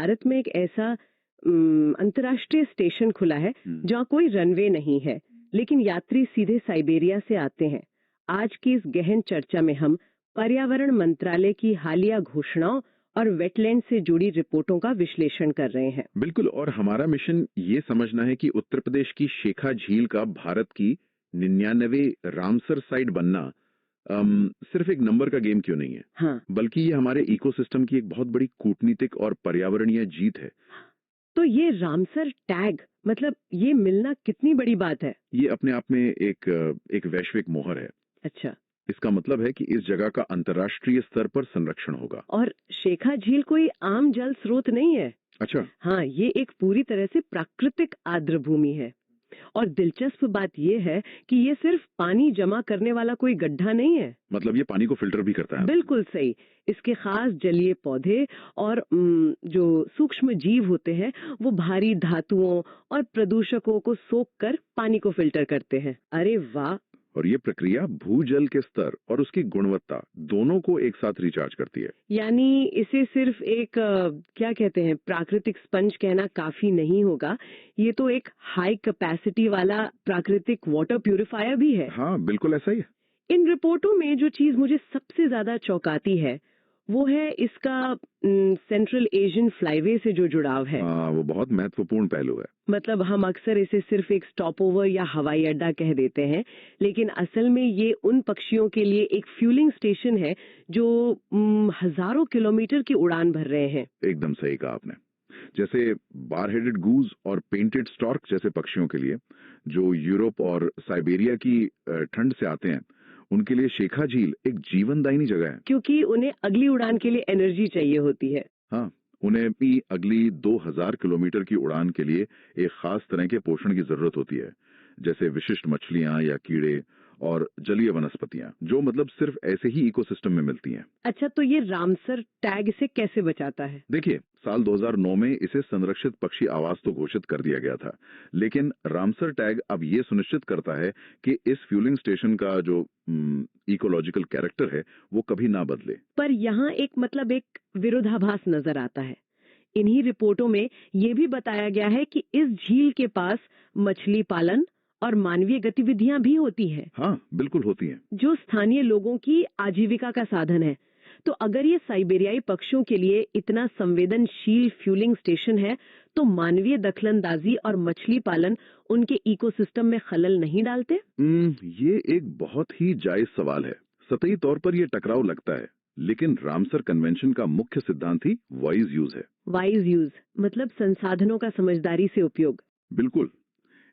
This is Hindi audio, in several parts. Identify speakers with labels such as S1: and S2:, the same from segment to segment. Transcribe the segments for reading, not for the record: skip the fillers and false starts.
S1: भारत में एक ऐसा अंतर्राष्ट्रीय स्टेशन खुला है जहाँ कोई रनवे नहीं है, लेकिन यात्री सीधे साइबेरिया से आते हैं। आज की इस गहन चर्चा में हम पर्यावरण मंत्रालय की हालिया घोषणाओं और वेटलैंड से जुड़ी रिपोर्टों का विश्लेषण कर रहे हैं।
S2: बिल्कुल, और हमारा मिशन ये समझना है कि उत्तर प्रदेश की शेखा झील का भारत की 99 रामसर साइट बनना सिर्फ एक नंबर का गेम क्यों नहीं है।
S1: हाँ,
S2: बल्कि ये हमारे इकोसिस्टम की एक बहुत बड़ी कूटनीतिक और पर्यावरणीय जीत है।
S1: तो ये रामसर टैग मतलब ये मिलना कितनी बड़ी बात है?
S2: ये अपने आप में एक वैश्विक मोहर है।
S1: अच्छा।
S2: इसका मतलब है कि इस जगह का अंतर्राष्ट्रीय स्तर पर संरक्षण होगा।
S1: और शेखा झील कोई आम जल स्रोत नहीं है।
S2: अच्छा।
S1: हाँ, ये एक पूरी तरह से प्राकृतिक आर्द्र भूमि है। और दिलचस्प बात यह है कि ये सिर्फ पानी जमा करने वाला कोई गड्ढा नहीं है।
S2: मतलब ये पानी को फिल्टर भी करता है।
S1: बिल्कुल सही। इसके खास जलीय पौधे और जो सूक्ष्म जीव होते हैं वो भारी धातुओं और प्रदूषकों को सोख कर पानी को फिल्टर करते हैं। अरे वाह।
S2: और ये प्रक्रिया भूजल के स्तर और उसकी गुणवत्ता दोनों को एक साथ रिचार्ज करती है।
S1: यानी इसे सिर्फ एक क्या कहते हैं प्राकृतिक स्पंज कहना काफी नहीं होगा, ये तो एक हाई कैपेसिटी वाला प्राकृतिक वाटर प्यूरिफायर भी है।
S2: हाँ, बिल्कुल ऐसा ही है।
S1: इन रिपोर्टों में जो चीज मुझे सबसे ज्यादा चौंकाती है वो है इसका सेंट्रल एशियन फ्लाईवे से जो जुड़ाव है।
S2: हाँ, वो बहुत महत्वपूर्ण पहलू है।
S1: मतलब हम अक्सर इसे सिर्फ एक स्टॉप ओवर या हवाई अड्डा कह देते हैं, लेकिन असल में ये उन पक्षियों के लिए एक फ्यूलिंग स्टेशन है जो हजारों किलोमीटर की उड़ान भर रहे हैं।
S2: एकदम सही कहा आपने। जैसे बार हेडेड गूज और पेंटेड स्टॉर्क जैसे पक्षियों के लिए जो यूरोप और साइबेरिया की ठंड से आते हैं, उनके लिए शेखा झील एक जीवनदायिनी जगह है।
S1: क्योंकि उन्हें अगली उड़ान के लिए एनर्जी चाहिए होती है।
S2: हाँ, उन्हें भी अगली 2000 किलोमीटर की उड़ान के लिए एक खास तरह के पोषण की जरूरत होती है, जैसे विशिष्ट मछलियां या कीड़े और जलीय वनस्पतियां, जो मतलब सिर्फ ऐसे ही इकोसिस्टम में मिलती हैं।
S1: अच्छा, तो ये रामसर टैग इसे कैसे बचाता है?
S2: देखिए, साल 2009 में इसे संरक्षित पक्षी आवास तो घोषित कर दिया गया था, लेकिन रामसर टैग अब ये सुनिश्चित करता है कि इस फ्यूलिंग स्टेशन का जो इकोलॉजिकल कैरेक्टर है वो कभी ना बदले।
S1: पर यहाँ एक मतलब एक विरोधाभास नजर आता है। इन्हीं रिपोर्टों में ये भी बताया गया है कि इस झील के पास मछली पालन और मानवीय गतिविधियां भी होती हैं।
S2: हाँ, बिल्कुल होती हैं।
S1: जो स्थानीय लोगों की आजीविका का साधन है। तो अगर ये साइबेरियाई पक्षियों के लिए इतना संवेदनशील फ्यूलिंग स्टेशन है, तो मानवीय दखलंदाजी और मछली पालन उनके इकोसिस्टम में खलल नहीं डालते?
S2: ये एक बहुत ही जायज सवाल है। सतही तौर पर यह टकराव लगता है, लेकिन रामसर कन्वेंशन का मुख्य सिद्धांत ही वाइज यूज है।
S1: वाइज यूज मतलब संसाधनों का समझदारी से उपयोग।
S2: बिल्कुल।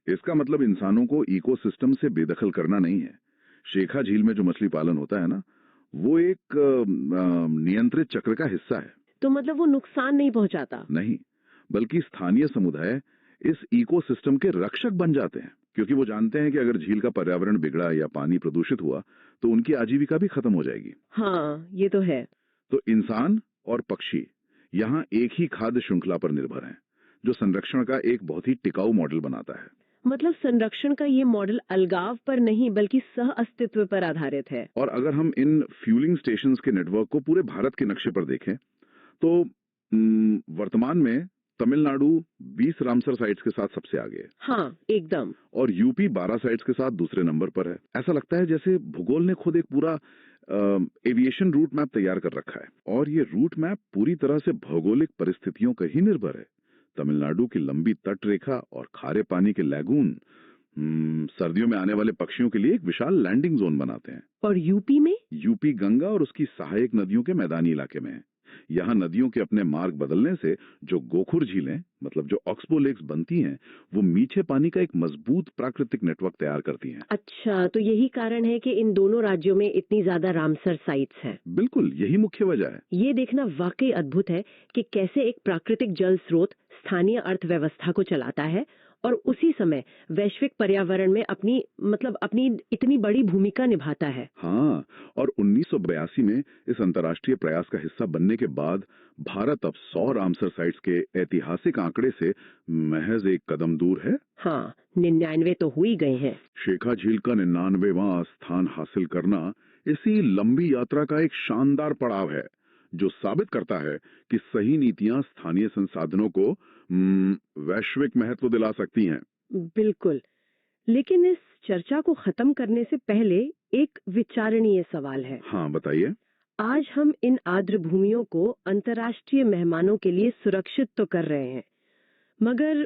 S2: इसका मतलब इंसानों को इकोसिस्टम से बेदखल करना नहीं है। शेखा झील में जो मछली पालन होता है ना, वो एक नियंत्रित चक्र का हिस्सा है।
S1: तो मतलब वो नुकसान नहीं पहुंचाता?
S2: नहीं, बल्कि स्थानीय समुदाय इस इकोसिस्टम के रक्षक बन जाते हैं, क्योंकि वो जानते हैं कि अगर झील का पर्यावरण बिगड़ा या पानी प्रदूषित हुआ तो उनकी आजीविका भी खत्म हो जाएगी।
S1: हाँ, ये तो है।
S2: तो इंसान और पक्षी यहाँ एक ही खाद्य श्रृंखला पर निर्भर हैं, जो संरक्षण का एक बहुत ही टिकाऊ मॉडल बनाता है।
S1: मतलब संरक्षण का ये मॉडल अलगाव पर नहीं बल्कि सह अस्तित्व पर आधारित है।
S2: और अगर हम इन फ्यूलिंग स्टेशंस के नेटवर्क को पूरे भारत के नक्शे पर देखें तो वर्तमान में तमिलनाडु 20 रामसर साइट्स के साथ सबसे आगे है।
S1: हाँ, एकदम।
S2: और यूपी 12 साइट्स के साथ दूसरे नंबर पर है। ऐसा लगता है जैसे भूगोल ने खुद एक पूरा एविएशन रूट मैप तैयार कर रखा है, और ये रूट मैप पूरी तरह से भौगोलिक परिस्थितियों पर ही निर्भर है। तमिलनाडु की लंबी तट रेखा और खारे पानी के लैगून सर्दियों में आने वाले पक्षियों के लिए एक विशाल लैंडिंग जोन बनाते हैं।
S1: और यूपी में?
S2: यूपी गंगा और उसकी सहायक नदियों के मैदानी इलाके में है। यहाँ नदियों के अपने मार्ग बदलने से जो गोखुर झीलें मतलब जो ऑक्सबो लेक्स बनती हैं, वो मीठे पानी का एक मजबूत प्राकृतिक नेटवर्क तैयार करती हैं।
S1: अच्छा, तो यही कारण है कि इन दोनों राज्यों में इतनी ज्यादा रामसर साइट्स हैं।
S2: बिल्कुल, यही मुख्य वजह है।
S1: ये देखना वाकई अद्भुत है कि कैसे एक प्राकृतिक जल स्रोत स्थानीय अर्थव्यवस्था को चलाता है और उसी समय वैश्विक पर्यावरण में अपनी इतनी बड़ी भूमिका निभाता है।
S2: हाँ, और 1982 में इस अंतर्राष्ट्रीय प्रयास का हिस्सा बनने के बाद भारत अब 100 रामसर साइट्स के ऐतिहासिक आंकड़े से महज एक कदम दूर है।
S1: हाँ, 99 तो हो ही गए हैं।
S2: शेखा झील का 99वां स्थान हासिल करना इसी लंबी यात्रा का एक शानदार पड़ाव है, जो साबित करता है कि सही नीतियां स्थानीय संसाधनों को वैश्विक महत्व दिला सकती हैं।
S1: बिल्कुल। लेकिन इस चर्चा को खत्म करने से पहले एक विचारणीय सवाल है।
S2: हाँ, बताइए।
S1: आज हम इन आर्द्र भूमियों को अंतर्राष्ट्रीय मेहमानों के लिए सुरक्षित तो कर रहे हैं, मगर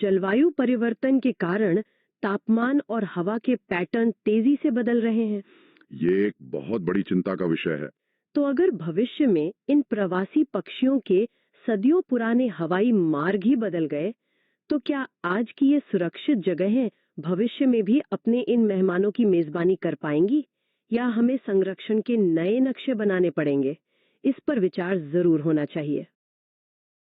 S1: जलवायु परिवर्तन के कारण तापमान और हवा के पैटर्न तेजी से बदल रहे हैं।
S2: ये एक बहुत बड़ी चिंता का विषय है।
S1: तो अगर भविष्य में इन प्रवासी पक्षियों के सदियों पुराने हवाई मार्ग ही बदल गए, तो क्या आज की ये सुरक्षित जगहें भविष्य में भी अपने इन मेहमानों की मेजबानी कर पाएंगी, या हमें संरक्षण के नए नक्शे बनाने पड़ेंगे? इस पर विचार जरूर होना चाहिए।